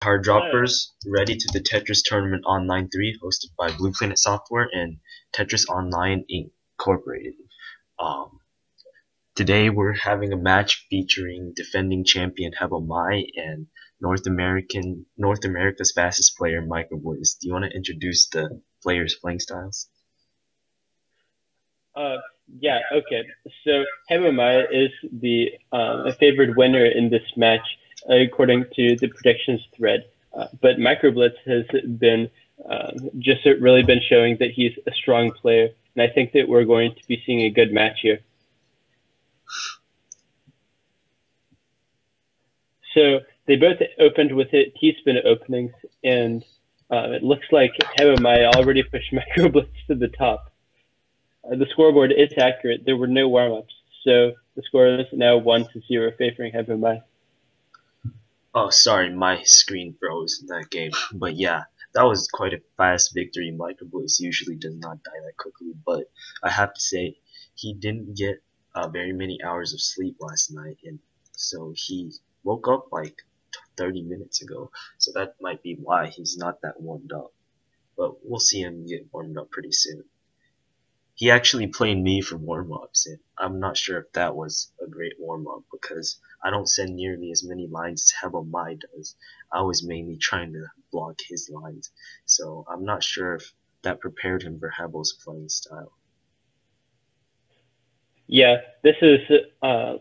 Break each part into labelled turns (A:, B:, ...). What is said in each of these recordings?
A: Hard droppers ready to the Tetris Tournament Online 3 hosted by Blue Planet Software and Tetris Online Incorporated. Um, Today we're having a match featuring defending champion Hebo Mai and North America's fastest player MicroBlizz. Do you want to introduce the players' playing styles?
B: Uh, yeah, okay. So Mai is the favored winner in this match, according to the predictions thread. But MicroBlizz has been just really been showing that he's a strong player, and I think that we're going to be seeing a good match here. So they both opened with T-spin openings, and it looks like Mai already pushed MicroBlizz to the top. The scoreboard is accurate. There were no warm-ups, so the score is now 1-0 favoring Mai.
A: Oh, sorry, my screen froze in that game. But yeah, that was quite a fast victory. MicroBlizz usually does not die that quickly, but I have to say, he didn't get very many hours of sleep last night, and so he woke up like 30 minutes ago. So that might be why he's not that warmed up. But we'll see him get warmed up pretty soon. He actually played me for warm-ups, and I'm not sure if that was a great warm-up because I don't send nearly as many lines as Hebo Mai does. I was mainly trying to block his lines, so I'm not sure if that prepared him for Hebo's playing style.
B: Yeah, this is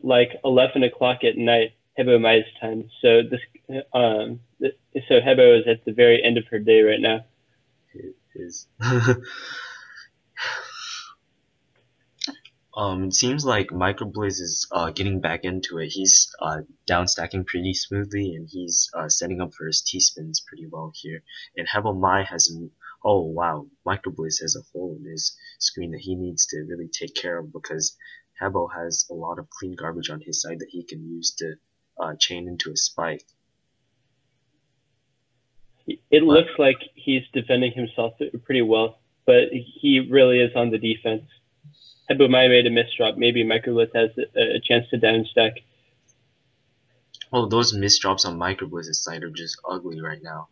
B: like 11 o'clock at night, Mai's time. So so Hebo is at the very end of her day right now.
A: It is. It seems like MicroBlizz is getting back into it. He's down stacking pretty smoothly, and he's setting up for his T-spins pretty well here. And Hebo Mai has oh wow, MicroBlizz has a hole in his screen that he needs to really take care of because Hebo has a lot of clean garbage on his side that he can use to chain into a spike.
B: It looks like he's defending himself pretty well, but he really is on the defense. Hebo Mai made a misdrop. Maybe MicroBlizz has a chance to downstack.
A: Oh, those misdrops on MicroBlizz's side are just ugly right now.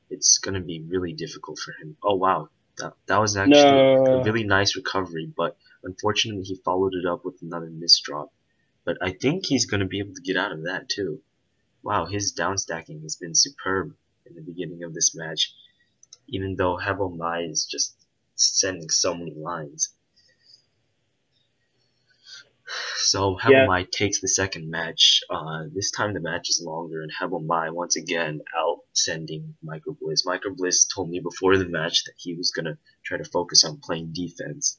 A: It's gonna be really difficult for him. Oh wow, that was actually a really nice recovery, but unfortunately he followed it up with another misdrop. But I think he's gonna be able to get out of that too. Wow, his downstacking has been superb in the beginning of this match, even though Hebo Mai is just sending so many lines. So Hebo Mai takes the second match. This time the match is longer, and Hebo Mai once again out sending MicroBlizz. MicroBlizz told me before the match that he was gonna try to focus on playing defense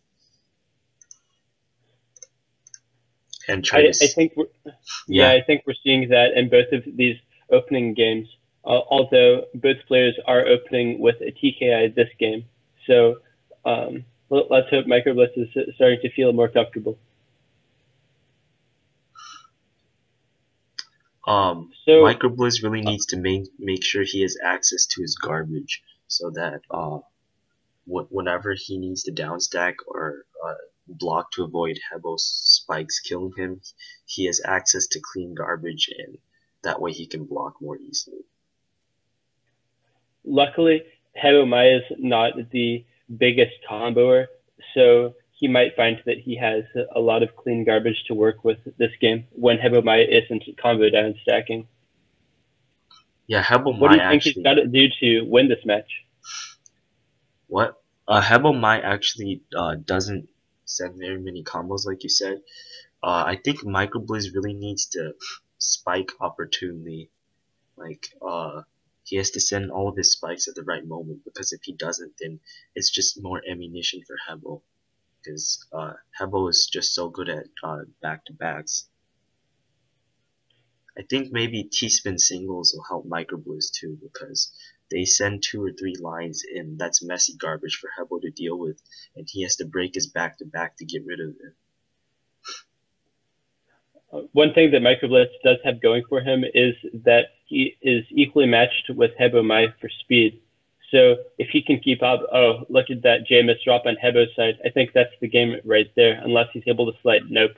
A: and try
B: I think I think we're seeing that in both of these opening games. Although both players are opening with a TKI this game, so let's hope MicroBlizz is starting to feel more comfortable.
A: MicroBlizz really needs to make sure he has access to his garbage so that whenever he needs to downstack or block to avoid Hebo's spikes killing him, he has access to clean garbage, and that way he can block more easily.
B: Luckily, Hebo Mai is not the biggest comboer, so he might find that he has a lot of clean garbage to work with this game when Hebo Mai isn't combo down stacking.
A: Yeah, Hebo Mai
B: what do you think he's got to do to win this match?
A: What? Hebo Mai actually doesn't send very many combos like you said. I think MicroBlizz really needs to spike opportunely. Like, he has to send all of his spikes at the right moment, because if he doesn't, then it's just more ammunition for Hebo. Because Hebo is just so good at back-to-backs. I think maybe T-spin singles will help MicroBlizz too, because they send 2 or 3 lines in. That's messy garbage for Hebo to deal with, and he has to break his back-to-back to get rid of it.
B: One thing that MicroBlizz does have going for him is that he is equally matched with Hebo Mai for speed. So if he can keep up, oh, look at that J misdrop on Hebo's side. I think that's the game right there, unless he's able to slide nope.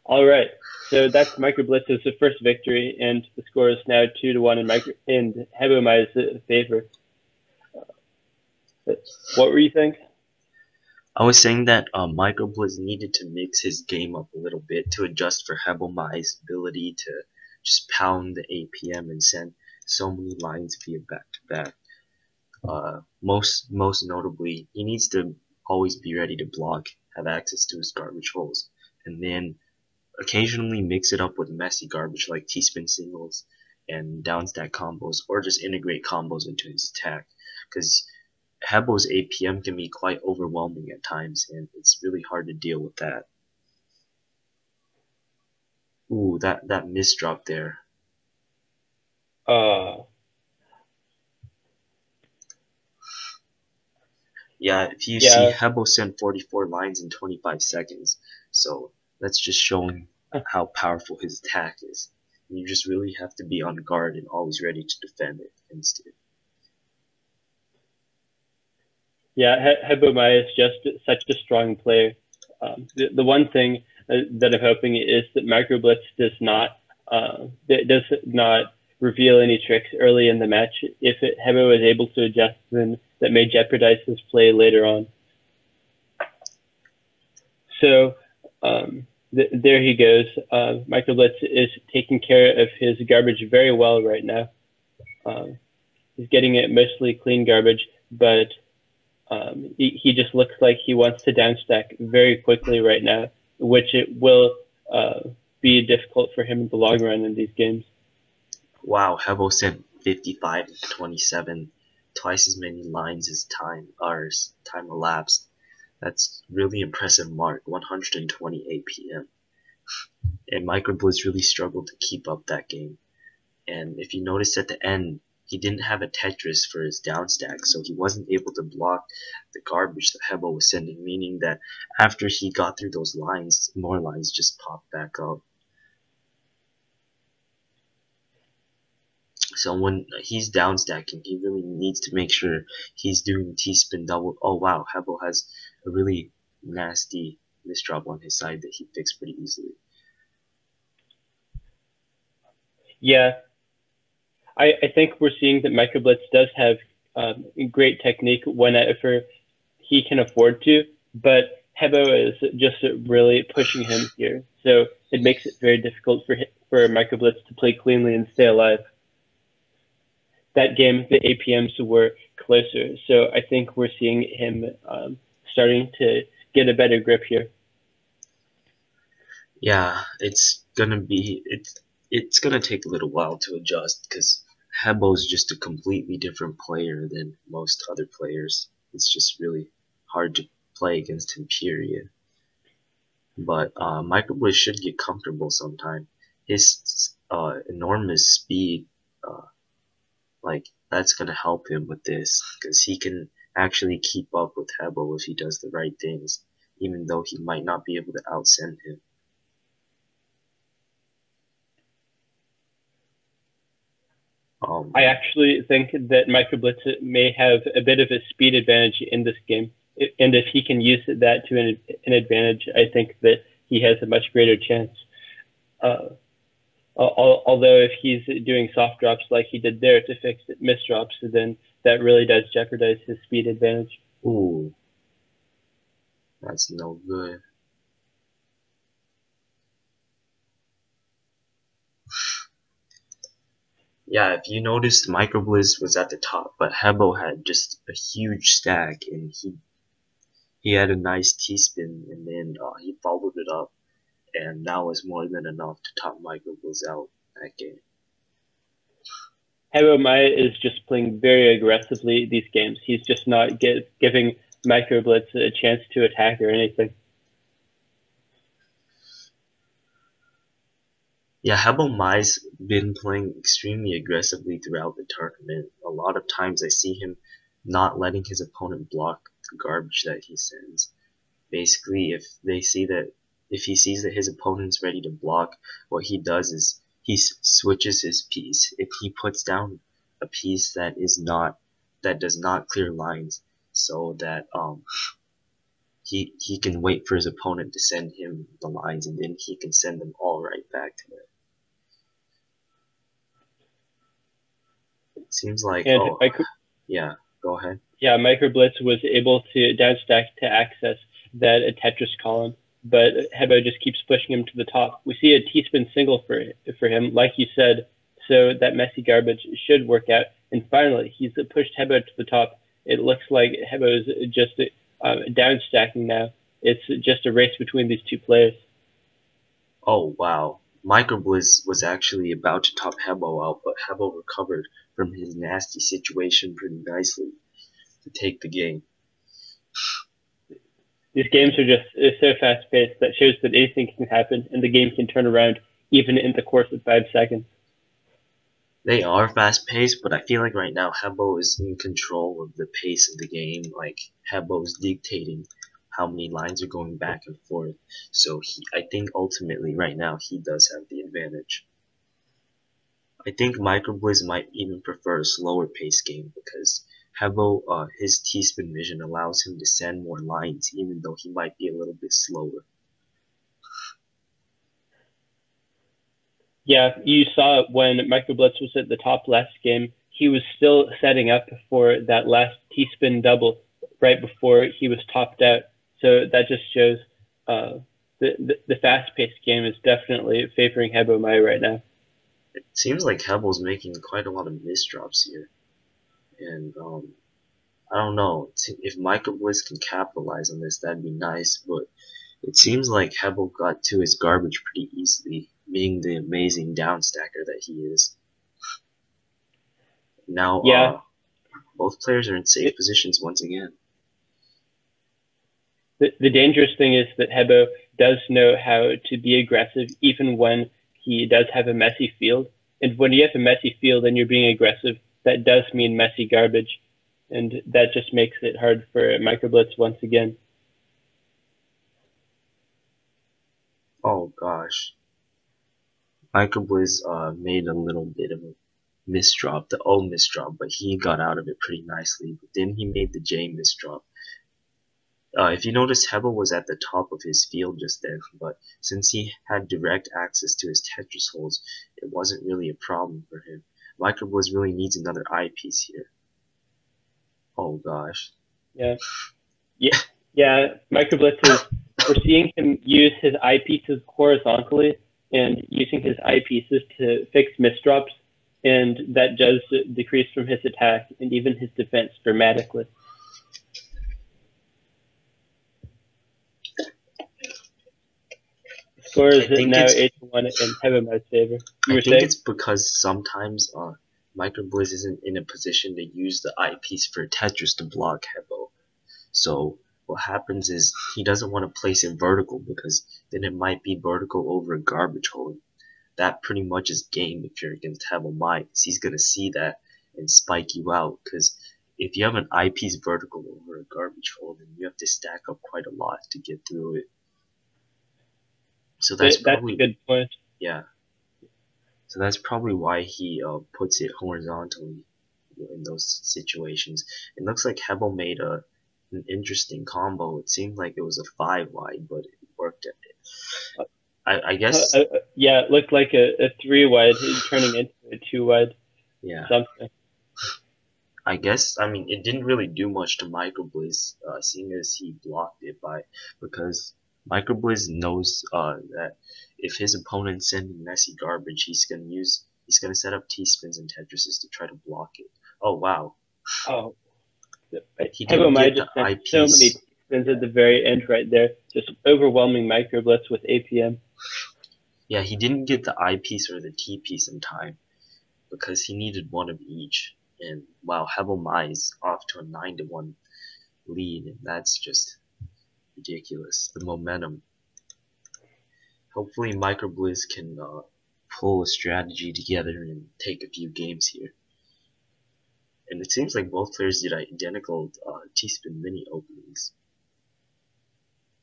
B: All right. So that's MicroBlitz's first victory, and the score is now 2-1 in Hebomai's favor. What were you saying?
A: I was saying that MicroBlizz needed to mix his game up a little bit to adjust for Hebelmai's ability to just pound the APM and send so many lines via back-to-back. Most notably, he needs to always be ready to block, have access to his garbage holes, and then occasionally mix it up with messy garbage like T-spin singles and downstack combos, or just integrate combos into his attack. Because Hebo's APM can be quite overwhelming at times, and it's really hard to deal with that. Ooh, that misdrop there.
B: Uh,
A: Yeah, if you see,
B: yeah.
A: Hebo sent 44 lines in 25 seconds, so that's just showing how powerful his attack is. You just really have to be on guard and always ready to defend it instead.
B: Yeah, Hebomai is just such a strong player. The one thing that I'm hoping is that MicroBlitz does not reveal any tricks early in the match. If Hebo is able to adjust, then that may jeopardize his play later on. So there he goes. MicroBlitz is taking care of his garbage very well right now. He's getting it mostly clean garbage, but he just looks like he wants to downstack very quickly right now, which it will be difficult for him in the long run in these games.
A: Wow, Hebo sent 55 to 27, twice as many lines as time elapsed. That's really impressive mark, 120 APM. And MicroBlizz really struggled to keep up that game. And if you notice at the end, he didn't have a Tetris for his downstack, so he wasn't able to block the garbage that Hebo was sending, meaning that after he got through those lines, more lines just popped back up. So when he's downstacking, he really needs to make sure he's doing T-spin double. Oh wow, Hebo has a really nasty misdrop on his side that he fixed pretty easily.
B: Yeah, I think we're seeing that MicroBlitz does have great technique whenever he can afford to, but Hebo is just really pushing him here. So it makes it very difficult for MicroBlitz to play cleanly and stay alive. That game, the APMs were closer, so I think we're seeing him starting to get a better grip here.
A: Yeah, it's gonna take a little while to adjust because Hebo's just a completely different player than most other players. It's just really hard to play against him, period. But MicroBlizz should get comfortable sometime. His enormous speed, uh, like that's gonna help him with this because he can actually keep up with Hebo if he does the right things, even though he might not be able to outsend him.
B: I actually think that MicroBlitz may have a bit of a speed advantage in this game, and if he can use that to an advantage, I think that he has a much greater chance. Uh, Although if he's doing soft drops like he did there to fix misdrops, then that really does jeopardize his speed advantage.
A: Ooh, that's no good. Yeah, if you noticed, MicroBlizz was at the top, but Hebo had just a huge stack, and he had a nice T-spin, and then he followed it up, and that was more than enough to top MicroBlizz out that game.
B: Hebo Maya is just playing very aggressively these games. He's just not giving MicroBlitz a chance to attack or anything.
A: Yeah, Hebo Mai's been playing extremely aggressively throughout the tournament. A lot of times I see him not letting his opponent block the garbage that he sends. Basically, if he sees that his opponent's ready to block, what he does is he switches his piece. If he puts down a piece that does not clear lines, so that he can wait for his opponent to send him the lines, and then he can send them all right back to him. It seems like,
B: And
A: oh, yeah, go ahead.
B: yeah, MicroBlizz was able to downstack to access that Tetris column, but Hebo just keeps pushing him to the top. We see a T-spin single for him, like you said, so that messy garbage should work out. And finally, he's pushed Hebo to the top. It looks like Hebo's just downstacking now. It's just a race between these two players.
A: Oh wow, MicroBlizz was actually about to top Hebo out, but Hebo recovered from his nasty situation pretty nicely to take the game.
B: These games are just so fast paced that shows that anything can happen and the game can turn around even in the course of 5 seconds.
A: They are fast paced, but I feel like right now Hebo is in control of the pace of the game. Like Hebo is dictating how many lines are going back and forth. So I think ultimately right now he does have the advantage. I think MicroBlizz might even prefer a slower paced game because Hebo, his T-spin vision allows him to send more lines even though he might be a little bit slower.
B: Yeah, you saw it when MicroBlitz was at the top last game. He was still setting up for that last T-spin double right before he was topped out. So that just shows the fast-paced game is definitely favoring Hebo Mai right now.
A: It seems like Hebo's making quite a lot of misdrops here. And I don't know, if MicroBlizz can capitalize on this, that'd be nice, but it seems like Hebo got to his garbage pretty easily, being the amazing downstacker that he is. Now,
B: Yeah,
A: both players are in safe positions once again.
B: the dangerous thing is that Hebo does know how to be aggressive even when he does have a messy field. And when you have a messy field and you're being aggressive, that does mean messy garbage. And that just makes it hard for MicroBlitz once again.
A: Oh gosh. MicroBlizz made a little bit of a misdrop, the O misdrop, but he got out of it pretty nicely. But then he made the J misdrop. If you notice, Hebo was at the top of his field just then, but since he had direct access to his Tetris holes, it wasn't really a problem for him. MicroBlizz really needs another eyepiece here. Oh gosh.
B: Yeah. Yeah. MicroBlitz is, we're seeing him use his eyepieces horizontally and using his eyepieces to fix misdrops, and that does decrease from his attack and even his defense dramatically. Score is now 8-1 in Hebo Mai's favor.
A: I think it's because sometimes MicroBlizz isn't in a position to use the eyepiece for Tetris to block Hebo. So what happens is he doesn't want to place it vertical because then it might be vertical over a garbage hole. That pretty much is game if you're against Hebo Mai, because he's going to see that and spike you out. Because if you have an eyepiece vertical over a garbage hole, then you have to stack up quite a lot to get through it. So that's probably
B: a good point.
A: Yeah. So that's probably why he puts it horizontally in those situations. It looks like Hebo made an interesting combo. It seemed like it was a 5 wide, but it worked at it. I guess.
B: Yeah, it looked like a 3 wide turning into a 2 wide.
A: Yeah.
B: Something.
A: I guess, I mean, it didn't really do much to MicroBlizz, seeing as he blocked it because MicroBlizz knows that if his opponent's sending messy garbage, he's gonna set up T-spins and Tetrises to try to block it. Oh wow.
B: Oh,
A: he didn't get the
B: eyepiece. So many T-spins at the very end right there, just overwhelming MicroBlizz with APM.
A: Yeah, he didn't get the eyepiece or the T-piece in time because he needed one of each. And wow, Hebo Mai is off to a 9-1 lead, and that's just ridiculous. The momentum. Hopefully MicroBlizz can pull a strategy together and take a few games here. And it seems like both players did identical T-spin mini openings.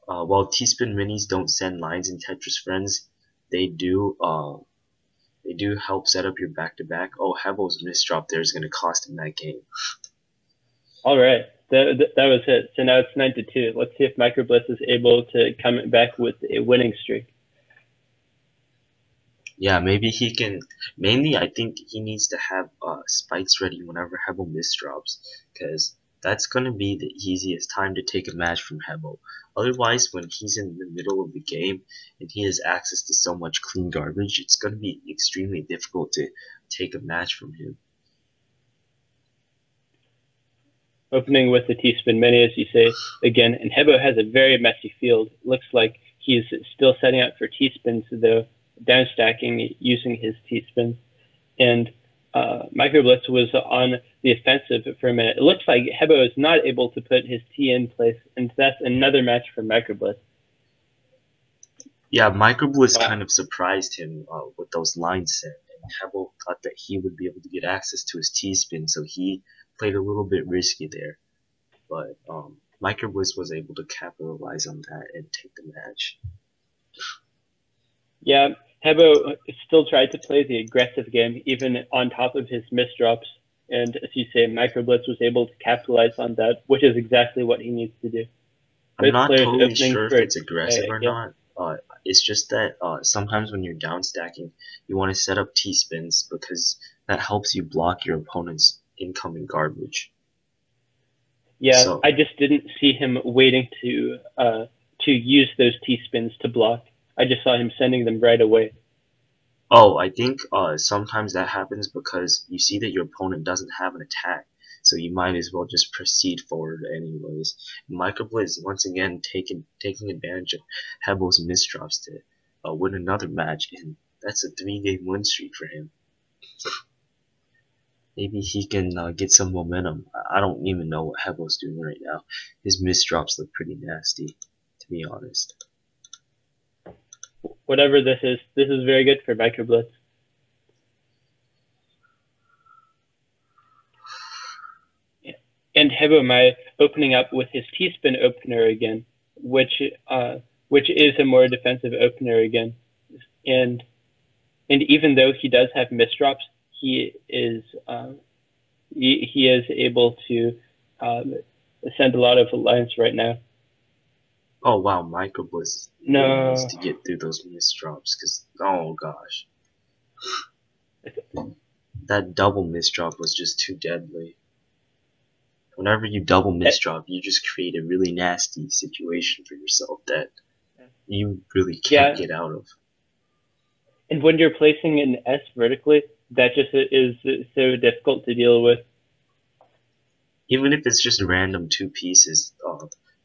A: While T-spin minis don't send lines in TetrisFriends, they do help set up your back-to-back. Oh, Hebo's misdrop there is going to cost him that game.
B: All right. That was it. So now it's 9-2. Let's see if MicroBlizz is able to come back with a winning streak.
A: Yeah, maybe he can. Mainly, I think he needs to have spikes ready whenever Hebel misdrops, because that's gonna be the easiest time to take a match from Hebel. Otherwise, when he's in the middle of the game and he has access to so much clean garbage, it's gonna be extremely difficult to take a match from him.
B: Opening with the T-spin mini, as you say, again, and Hebo has a very messy field. Looks like he's still setting up for T-spins, though, down stacking using his T-spins. And MicroBlizz was on the offensive for a minute. It looks like Hebo is not able to put his T in place, and that's another match for MicroBlizz.
A: Yeah, MicroBlizz
B: Wow.
A: kind of surprised him with those lines set, and Hebel thought that he would be able to get access to his T-spin, so he played a little bit risky there. But MicroBlizz was able to capitalize on that and take the match.
B: Yeah, Hebo still tried to play the aggressive game, even on top of his misdrops. And as you say, MicroBlizz was able to capitalize on that, which is exactly what he needs to do.
A: I'm
B: Both
A: not
B: players
A: totally
B: opening
A: sure if
B: for
A: it's aggressive or
B: yeah.
A: not. It's just that sometimes when you're down stacking, you want to set up T-spins because that helps you block your opponent's incoming garbage.
B: Yeah,
A: So,
B: I just didn't see him waiting to use those T spins to block. I just saw him sending them right away.
A: oh, I think sometimes that happens because you see that your opponent doesn't have an attack, so you might as well just proceed forward anyways. MicroBlizz once again taking advantage of Hebel's misdrops to win another match, and that's a 3-game win streak for him. Maybe he can get some momentum. I don't even know what Hebel's doing right now. His misdrops look pretty nasty, to be honest.
B: Whatever this is very good for MicroBlitz. And Hebomai opening up with his T-spin opener again, which is a more defensive opener again. And even though he does have misdrops, he is able to send a lot of lines right now.
A: Oh wow, MicroBlizz
B: No.
A: needs to get through those misdrops, because oh gosh. That double misdrop was just too deadly. Whenever you double misdrop, you just create a really nasty situation for yourself that you really can't get out of.
B: And when you're placing an S vertically, that just is so difficult to deal with.
A: Even if it's just random 2 pieces,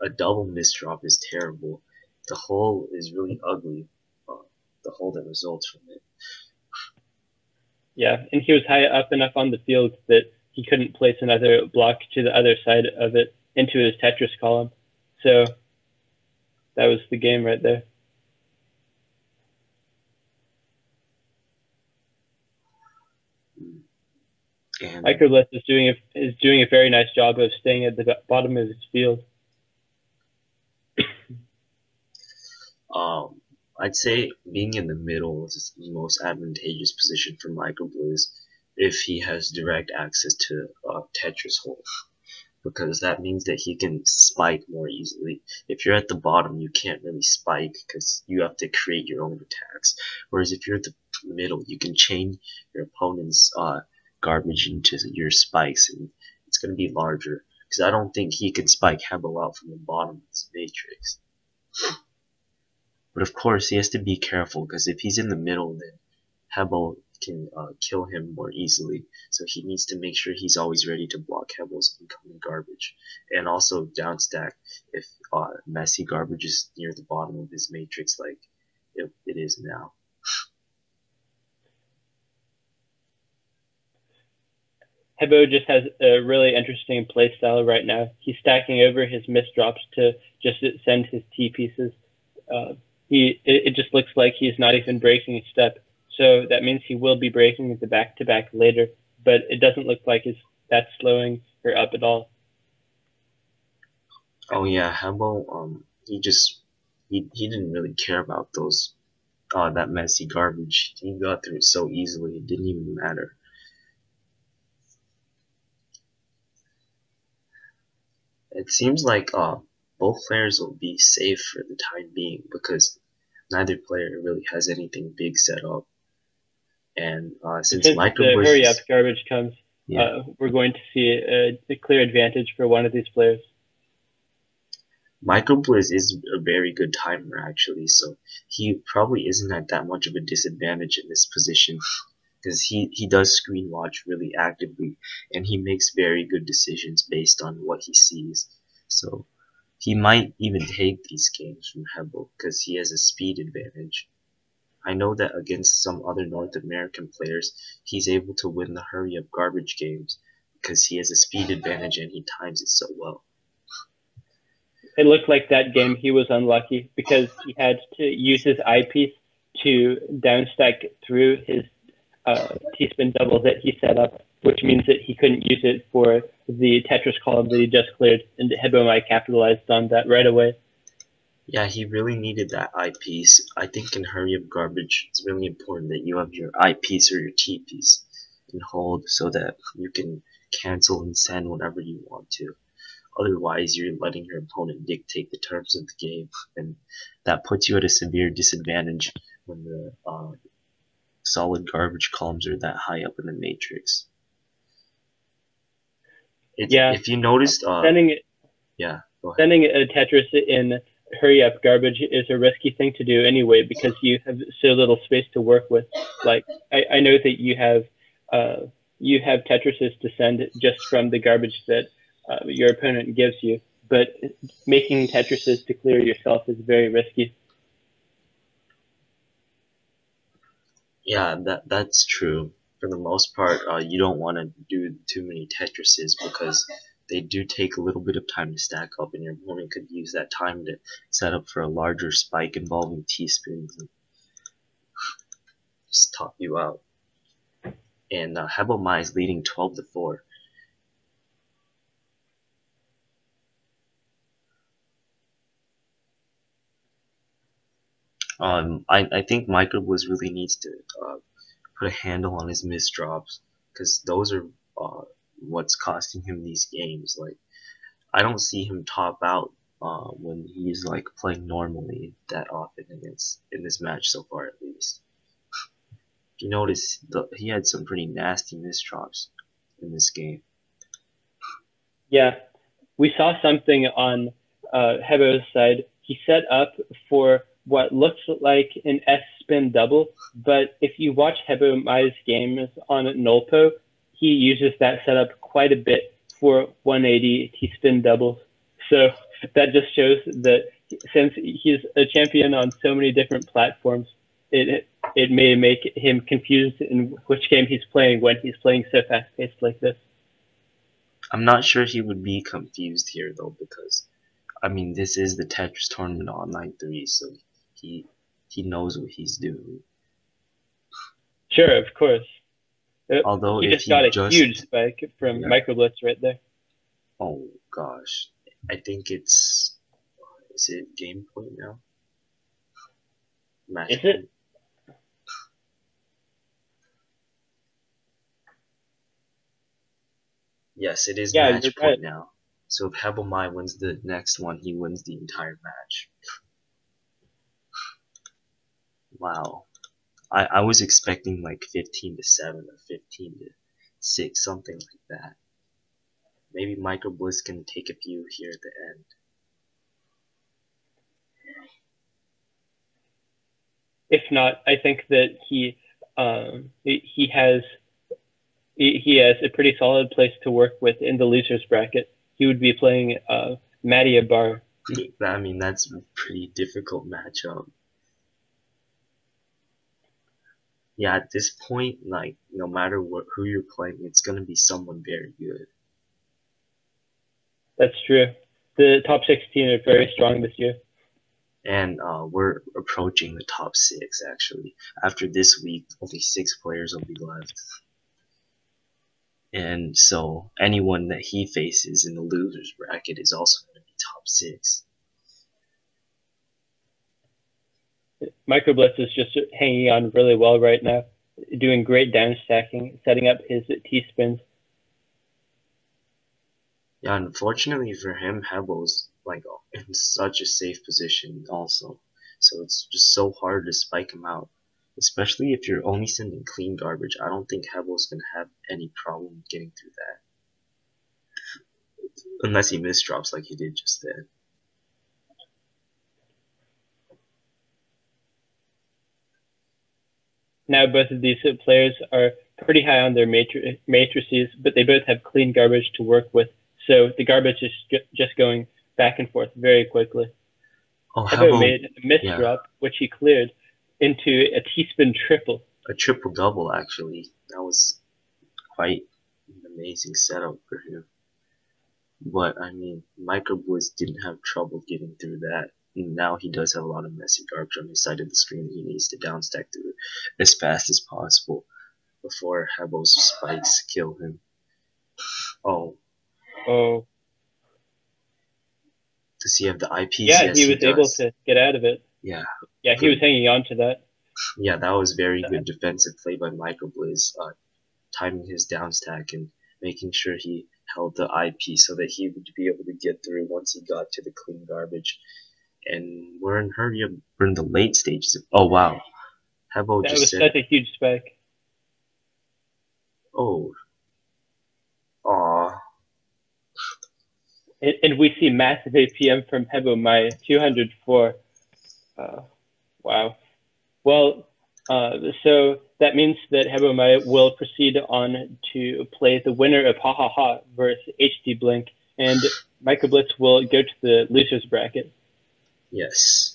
A: a double misdrop is terrible. The hole is really ugly, the hole that results from it.
B: Yeah, and he was high up enough on the field that he couldn't place another block to the other side of it into his Tetris column. So that was the game right there. And MicroBlizz is doing a very nice job of staying at the bottom of his field.
A: I'd say being in the middle is the most advantageous position for MicroBlizz if he has direct access to Tetris hole, because that means that he can spike more easily. If you're at the bottom, you can't really spike because you have to create your own attacks. Whereas if you're at the middle, you can chain your opponent's garbage into your spikes, and it's going to be larger. Because I don't think he can spike Hebel out from the bottom of his matrix. But of course, he has to be careful, because if he's in the middle, then Hebel can kill him more easily. So he needs to make sure he's always ready to block Hebel's incoming garbage. And also downstack if messy garbage is near the bottom of his matrix like it is now.
B: Hebo just has a really interesting playstyle right now. He's stacking over his misdrops to just send his T pieces. It just looks like he's not even breaking a step. So that means he will be breaking the back-to-back later, but it doesn't look like that's slowing her up at all.
A: Oh yeah, Hebel, he didn't really care about those that messy garbage. He got through it so easily, it didn't even matter. It seems like both players will be safe for the time being because neither player really has anything big set up. And since
B: Since the
A: MicroBlizz
B: hurry up
A: is,
B: garbage comes,
A: yeah,
B: we're going to see a clear advantage for one of these players.
A: MicroBlizz is a very good timer actually, so he probably isn't at that much of a disadvantage in this position because he does screen watch really actively and he makes very good decisions based on what he sees. So he might even take these games from Hebel because he has a speed advantage. I know that against some other North American players, he's able to win the hurry up garbage games because he has a speed advantage and he times it so well.
B: It looked like that game he was unlucky because he had to use his eyepiece to downstack through his T-spin double that he set up, which means that he couldn't use it for the Tetris column that he just cleared, and Hebomai capitalized on that right away.
A: Yeah, he really needed that eyepiece. I think in hurry up garbage, it's really important that you have your eyepiece or your T-piece in hold so that you can cancel and send whenever you want to. Otherwise, you're letting your opponent dictate the terms of the game, and that puts you at a severe disadvantage when the solid garbage columns are that high up in the matrix.
B: Yeah,
A: If you noticed,
B: sending
A: yeah, go ahead.
B: sending a Tetris in hurry up garbage is a risky thing to do anyway because you have so little space to work with. Like I know that you have Tetrises to send just from the garbage that your opponent gives you, but making Tetrises to clear yourself is very risky.
A: Yeah, that's true. For the most part, you don't want to do too many Tetrises because they do take a little bit of time to stack up, and your opponent could use that time to set up for a larger spike involving T-spins and just top you out. And Hebelmai is leading 12-4. I think MicroBlizz really needs to put a handle on his misdrops because those are what's costing him these games. Like I don't see him top out when he's like playing normally that often against in this match so far at least. If you notice, he had some pretty nasty misdrops in this game.
B: Yeah, we saw something on Hebo's side. He set up for what looks like an S spin double, but if you watch Hebo Mai's games on Nolpo, he uses that setup quite a bit for 180 T spin doubles. So that just shows that since he's a champion on so many different platforms, it may make him confused in which game he's playing when he's playing so fast paced like this.
A: I'm not sure he would be confused here though because I mean this is the Tetris tournament online 3, so he he knows what he's doing.
B: Sure, of course.
A: Although
B: He
A: if
B: just
A: he
B: got a huge
A: just
B: spike from
A: yeah,
B: MicroBlizz right there.
A: oh gosh, I think it's is it game point now? Match
B: Is it?
A: point? Yes, it is
B: Yeah, you're
A: match
B: right.
A: point now. So if Hebelmai wins the next one, he wins the entire match. Wow. I was expecting like 15-7 or 15-6, something like that. Maybe MicroBlizz can take a few here at the end.
B: If not, I think that he has a pretty solid place to work with in the losers bracket. He would be playing Matty Bar.
A: I mean, that's a pretty difficult matchup. Yeah, at this point, like, no matter who you're playing, it's gonna be someone very good.
B: That's true. The top 16 are very strong this year.
A: And we're approaching the top 6, actually. After this week, only 6 players will be left. And so anyone that he faces in the losers bracket is also going to be top 6.
B: MicroBlitz is just hanging on really well right now, doing great down stacking, setting up his T spins.
A: Yeah, unfortunately for him, Hebo's like in such a safe position also. So it's just so hard to spike him out. Especially if you're only sending clean garbage. I don't think Hebo's gonna have any problem getting through that. Unless he misdrops like he did just then.
B: Now both of these players are pretty high on their matrices, but they both have clean garbage to work with. So the garbage is just going back and forth very quickly.
A: Oh,
B: Hebo
A: Hebo,
B: made a
A: yeah.
B: misdrop, which he cleared into a T-spin triple.
A: A triple double actually. That was quite an amazing setup for him. But I mean, MicroBlizz didn't have trouble getting through that. Now he does have a lot of messy garbage on his side of the screen that he needs to downstack through as fast as possible before Hebo's spikes kill him. Oh,
B: Oh,
A: does he have the IPs?
B: yeah,
A: Yes,
B: he
A: he
B: was able
A: does.
B: to get out of it.
A: Yeah,
B: Yeah, he was
A: good.
B: hanging on to that.
A: Yeah, that was very good defensive play by MicroBlizz, timing his downstack and making sure he held the IP so that he would be able to get through once he got to the clean garbage. And we're in the late stages. Oh wow, Hebo
B: That
A: just
B: was
A: said,
B: such a huge spike.
A: "Oh, aw,
B: And we see massive APM from Hebo Mai, 204. Uh, wow. Well, so that means that Hebo Mai will proceed on to play the winner of Ha Ha Ha versus HD Blink, and MicroBlitz will go to the losers bracket.
A: yes."